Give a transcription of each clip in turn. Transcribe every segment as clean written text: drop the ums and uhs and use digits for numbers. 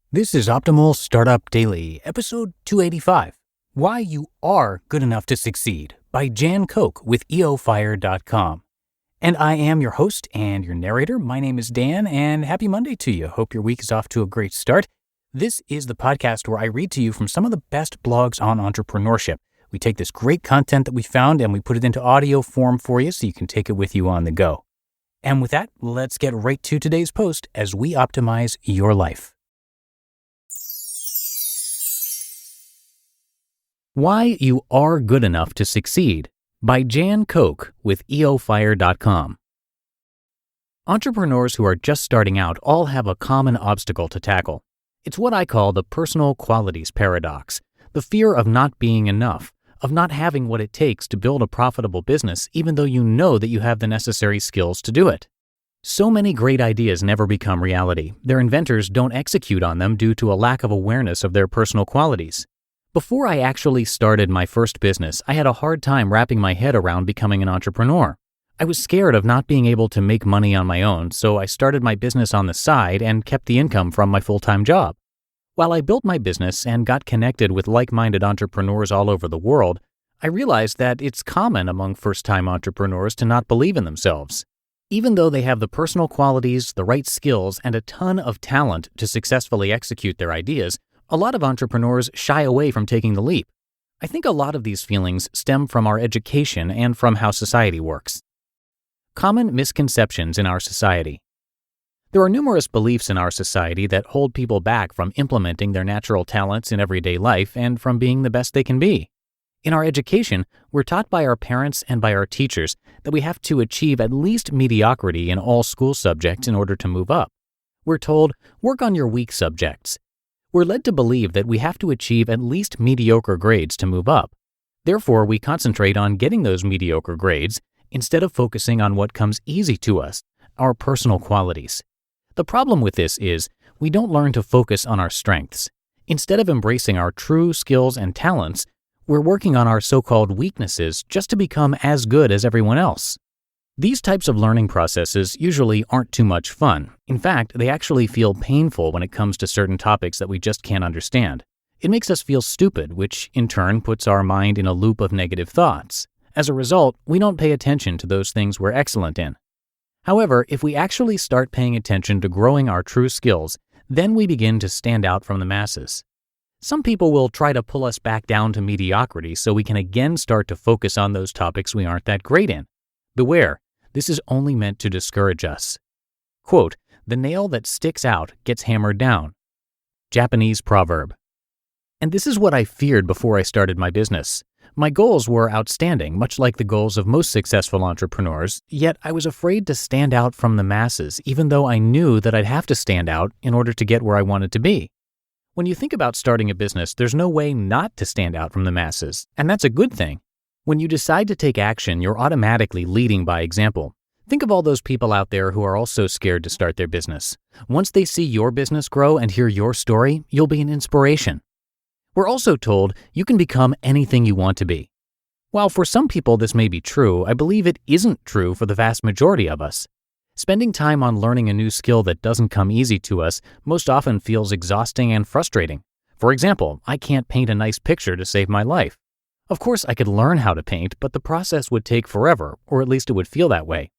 This is Optimal Startup Daily, episode 285, Why You Are Good Enough to Succeed by Koch with EOFire.com. And I am your host and your narrator. My name is Dan, and happy Monday to you. Hope your week is off to a great start. This is the podcast where I read to you from some of the best blogs on entrepreneurship. We take this great content that we found and we put it into audio form for you so you can take it with you on the go. And with that, let's get right to today's post as we optimize your life. Why You Are Good Enough to Succeed by Koch with EOFire.com. Entrepreneurs who are just starting out all have a common obstacle to tackle. It's what I call the personal qualities paradox, the fear of not being enough, of not having what it takes to build a profitable business even though you know that you have the necessary skills to do it. So many great ideas never become reality. Their inventors don't execute on them due to a lack of awareness of their personal qualities. Before I actually started my first business, I had a hard time wrapping my head around becoming an entrepreneur. I was scared of not being able to make money on my own, so I started my business on the side and kept the income from my full-time job. While I built my business and got connected with like-minded entrepreneurs all over the world, I realized that it's common among first-time entrepreneurs to not believe in themselves. Even though they have the personal qualities, the right skills, and a ton of talent to successfully execute their ideas, a lot of entrepreneurs shy away from taking the leap. I think a lot of these feelings stem from our education and from how society works. Common misconceptions in our society. There are numerous beliefs in our society that hold people back from implementing their natural talents in everyday life and from being the best they can be. In our education, we're taught by our parents and by our teachers that we have to achieve at least mediocrity in all school subjects in order to move up. We're told, work on your weak subjects. We're led to believe that we have to achieve at least mediocre grades to move up. Therefore, we concentrate on getting those mediocre grades instead of focusing on what comes easy to us, our personal qualities. The problem with this is we don't learn to focus on our strengths. Instead of embracing our true skills and talents, we're working on our so-called weaknesses just to become as good as everyone else. These types of learning processes usually aren't too much fun. In fact, they actually feel painful when it comes to certain topics that we just can't understand. It makes us feel stupid, which in turn puts our mind in a loop of negative thoughts. As a result, we don't pay attention to those things we're excellent in. However, if we actually start paying attention to growing our true skills, then we begin to stand out from the masses. Some people will try to pull us back down to mediocrity so we can again start to focus on those topics we aren't that great in. Beware. This is only meant to discourage us. Quote, "The nail that sticks out gets hammered down." Japanese proverb. And this is what I feared before I started my business. My goals were outstanding, much like the goals of most successful entrepreneurs, yet I was afraid to stand out from the masses, even though I knew that I'd have to stand out in order to get where I wanted to be. When you think about starting a business, there's no way not to stand out from the masses, and that's a good thing. When you decide to take action, you're automatically leading by example. Think of all those people out there who are also scared to start their business. Once they see your business grow and hear your story, you'll be an inspiration. We're also told you can become anything you want to be. While for some people this may be true, I believe it isn't true for the vast majority of us. Spending time on learning a new skill that doesn't come easy to us most often feels exhausting and frustrating. For example, I can't paint a nice picture to save my life. Of course, I could learn how to paint, but the process would take forever, or at least it would feel that way.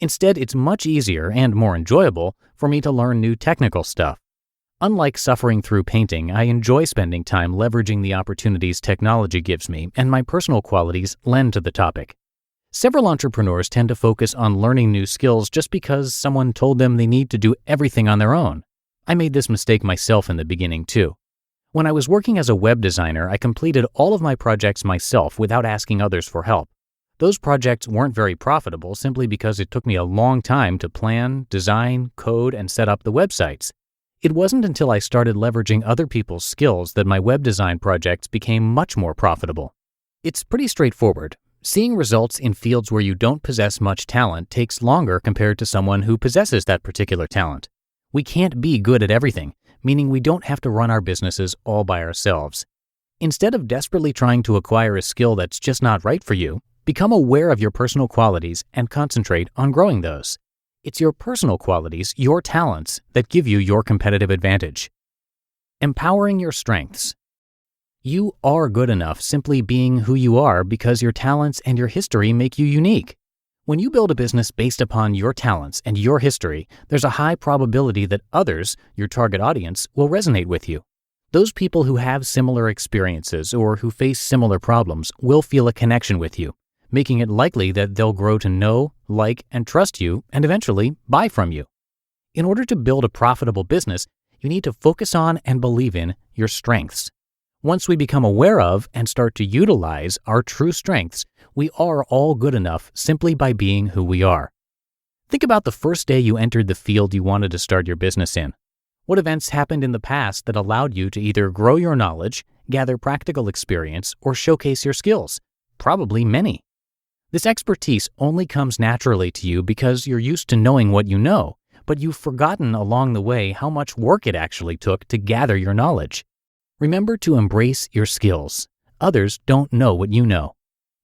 Instead, it's much easier and more enjoyable for me to learn new technical stuff. Unlike suffering through painting, I enjoy spending time leveraging the opportunities technology gives me, and my personal qualities lend to the topic. Several entrepreneurs tend to focus on learning new skills just because someone told them they need to do everything on their own. I made this mistake myself in the beginning, too. When I was working as a web designer, I completed all of my projects myself without asking others for help. Those projects weren't very profitable simply because it took me a long time to plan, design, code, and set up the websites. It wasn't until I started leveraging other people's skills that my web design projects became much more profitable. It's pretty straightforward. Seeing results in fields where you don't possess much talent takes longer compared to someone who possesses that particular talent. We can't be good at everything, meaning we don't have to run our businesses all by ourselves. Instead of desperately trying to acquire a skill that's just not right for you, become aware of your personal qualities and concentrate on growing those. It's your personal qualities, your talents, that give you your competitive advantage. Empowering your strengths. You are good enough simply being who you are because your talents and your history make you unique. When you build a business based upon your talents and your history, there's a high probability that others, your target audience, will resonate with you. Those people who have similar experiences or who face similar problems will feel a connection with you, making it likely that they'll grow to know, like, and trust you and eventually buy from you. In order to build a profitable business, you need to focus on and believe in your strengths. Once we become aware of and start to utilize our true strengths, we are all good enough simply by being who we are. Think about the first day you entered the field you wanted to start your business in. What events happened in the past that allowed you to either grow your knowledge, gather practical experience, or showcase your skills? Probably many. This expertise only comes naturally to you because you're used to knowing what you know, but you've forgotten along the way how much work it actually took to gather your knowledge. Remember to embrace your skills. Others don't know what you know.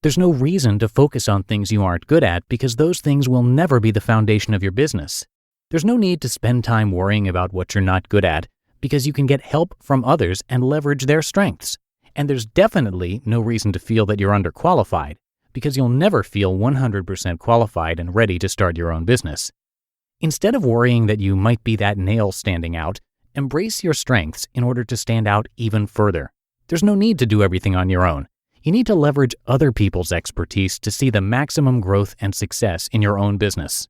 There's no reason to focus on things you aren't good at because those things will never be the foundation of your business. There's no need to spend time worrying about what you're not good at because you can get help from others and leverage their strengths. And there's definitely no reason to feel that you're underqualified because you'll never feel 100% qualified and ready to start your own business. Instead of worrying that you might be that nail standing out, embrace your strengths in order to stand out even further. There's no need to do everything on your own. You need to leverage other people's expertise to see the maximum growth and success in your own business.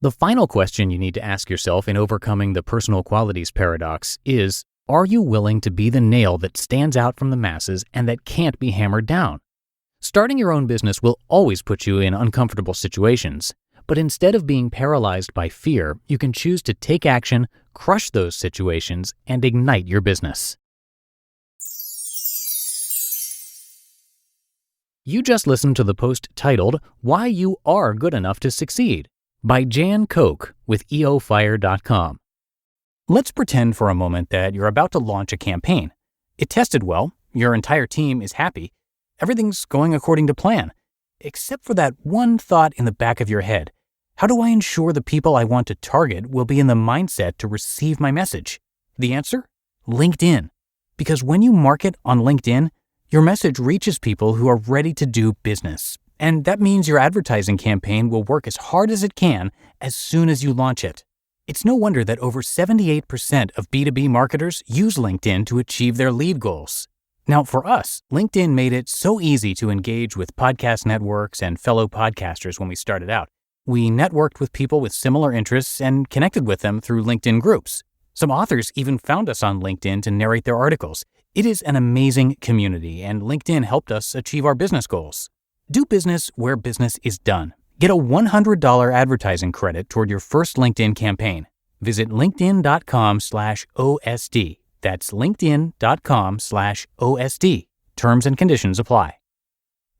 The final question you need to ask yourself in overcoming the personal qualities paradox is, are you willing to be the nail that stands out from the masses and that can't be hammered down? Starting your own business will always put you in uncomfortable situations. But instead of being paralyzed by fear, you can choose to take action, crush those situations, and ignite your business. You just listened to the post titled, Why You Are Good Enough to Succeed, by Jan Koch with EOFire.com. Let's pretend for a moment that you're about to launch a campaign. It tested well, your entire team is happy, everything's going according to plan. Except for that one thought in the back of your head. How do I ensure the people I want to target will be in the mindset to receive my message? The answer? LinkedIn. Because when you market on LinkedIn, your message reaches people who are ready to do business. And that means your advertising campaign will work as hard as it can as soon as you launch it. It's no wonder that over 78% of B2B marketers use LinkedIn to achieve their lead goals. Now, for us, LinkedIn made it so easy to engage with podcast networks and fellow podcasters when we started out. We networked with people with similar interests and connected with them through LinkedIn groups. Some authors even found us on LinkedIn to narrate their articles. It is an amazing community, and LinkedIn helped us achieve our business goals. Do business where business is done. Get a $100 advertising credit toward your first LinkedIn campaign. Visit linkedin.com/OSD. That's linkedin.com/OSD. Terms and conditions apply.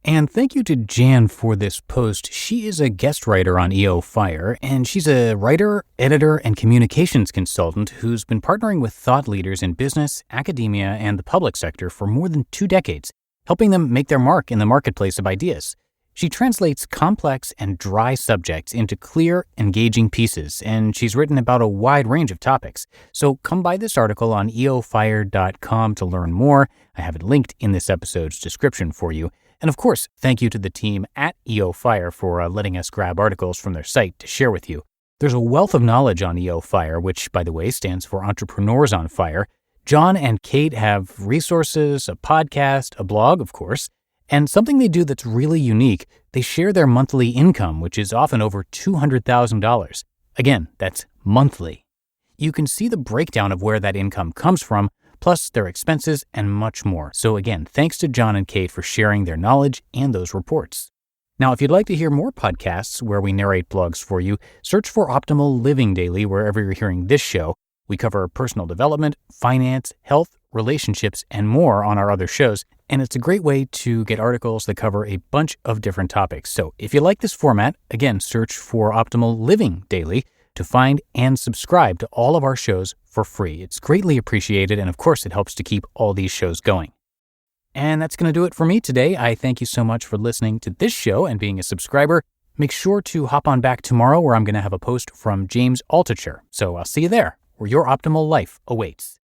And thank you to Jan for this post. She is a guest writer on EOFire, and she's a writer, editor, and communications consultant who's been partnering with thought leaders in business, academia, and the public sector for more than 2 decades, helping them make their mark in the marketplace of ideas. She translates complex and dry subjects into clear, engaging pieces, and she's written about a wide range of topics. So come by this article on EOFire.com to learn more. I have it linked in this episode's description for you. And of course, thank you to the team at EOFire for letting us grab articles from their site to share with you. There's a wealth of knowledge on EOFire, which, by the way, stands for Entrepreneurs on Fire. John and Kate have resources, a podcast, a blog, of course, and something they do that's really unique. They share their monthly income, which is often over $200,000. Again, that's monthly. You can see the breakdown of where that income comes from, plus their expenses and much more. So again, thanks to John and Kate for sharing their knowledge and those reports. Now, if you'd like to hear more podcasts where we narrate blogs for you, search for Optimal Living Daily wherever you're hearing this show. We cover personal development, finance, health, relationships, and more on our other shows, and it's a great way to get articles that cover a bunch of different topics. So if you like this format, again, search for Optimal Living Daily to find and subscribe to all of our shows for free. It's greatly appreciated, and of course, it helps to keep all these shows going. And that's going to do it for me today. I thank you so much for listening to this show and being a subscriber. Make sure to hop on back tomorrow where I'm going to have a post from James Altucher. So I'll see you there, where your optimal life awaits.